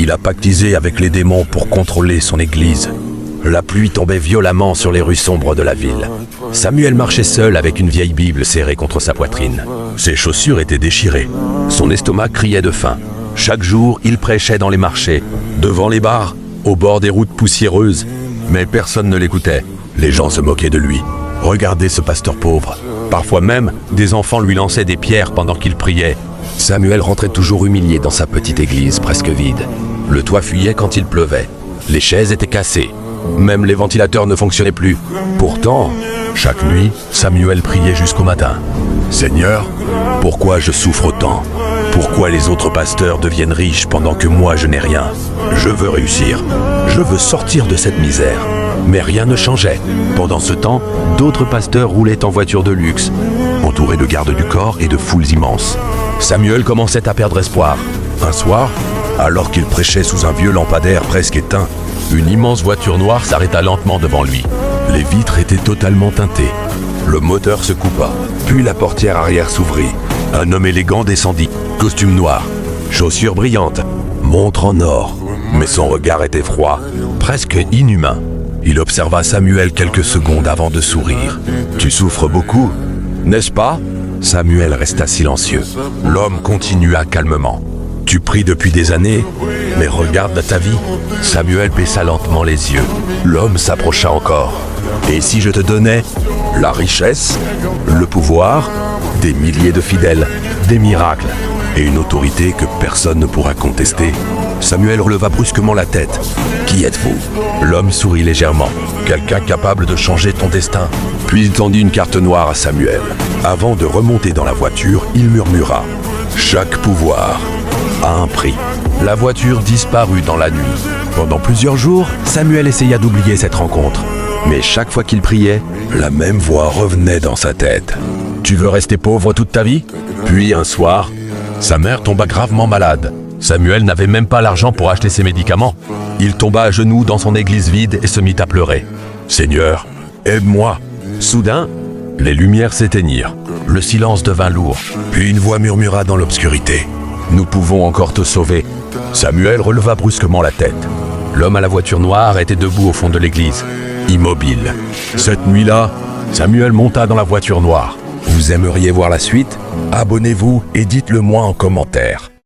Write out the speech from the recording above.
Il a pactisé avec les démons pour contrôler son église. La pluie tombait violemment sur les rues sombres de la ville. Samuel marchait seul avec une vieille Bible serrée contre sa poitrine. Ses chaussures étaient déchirées. Son estomac criait de faim. Chaque jour, il prêchait dans les marchés, devant les bars, au bord des routes poussiéreuses. Mais personne ne l'écoutait. Les gens se moquaient de lui. Regardez ce pasteur pauvre. Parfois même, des enfants lui lançaient des pierres pendant qu'il priait. Samuel rentrait toujours humilié dans sa petite église presque vide. Le toit fuyait quand il pleuvait. Les chaises étaient cassées. Même les ventilateurs ne fonctionnaient plus. Pourtant, chaque nuit, Samuel priait jusqu'au matin. « Seigneur, pourquoi je souffre autant? Pourquoi les autres pasteurs deviennent riches pendant que moi je n'ai rien? Je veux réussir. Je veux sortir de cette misère. » Mais rien ne changeait. Pendant ce temps, d'autres pasteurs roulaient en voiture de luxe, entourés de gardes du corps et de foules immenses. Samuel commençait à perdre espoir. Un soir, alors qu'il prêchait sous un vieux lampadaire presque éteint, une immense voiture noire s'arrêta lentement devant lui. Les vitres étaient totalement teintées. Le moteur se coupa, puis la portière arrière s'ouvrit. Un homme élégant descendit, costume noir, chaussures brillantes, montre en or. Mais son regard était froid, presque inhumain. Il observa Samuel quelques secondes avant de sourire. « Tu souffres beaucoup, n'est-ce pas ?» Samuel resta silencieux. L'homme continua calmement. « Tu pries depuis des années, mais regarde ta vie. » Samuel baissa lentement les yeux. L'homme s'approcha encore. « Et si je te donnais la richesse, le pouvoir, des milliers de fidèles, des miracles et une autorité que personne ne pourra contester ?» Samuel releva brusquement la tête. « Qui êtes-vous » L'homme sourit légèrement. « Quelqu'un capable de changer ton destin. » Puis il tendit une carte noire à Samuel. Avant de remonter dans la voiture, il murmura « Chaque pouvoir a un prix. » La voiture disparut dans la nuit. Pendant plusieurs jours, Samuel essaya d'oublier cette rencontre. Mais chaque fois qu'il priait, la même voix revenait dans sa tête. « Tu veux rester pauvre toute ta vie ?» Puis un soir, sa mère tomba gravement malade. Samuel n'avait même pas l'argent pour acheter ses médicaments. Il tomba à genoux dans son église vide et se mit à pleurer. « Seigneur, aide-moi !» Soudain, les lumières s'éteignirent. Le silence devint lourd. Puis une voix murmura dans l'obscurité. « Nous pouvons encore te sauver. » Samuel releva brusquement la tête. L'homme à la voiture noire était debout au fond de l'église, immobile. Cette nuit-là, Samuel monta dans la voiture noire. Vous aimeriez voir la suite? Abonnez-vous et dites-le moi en commentaire.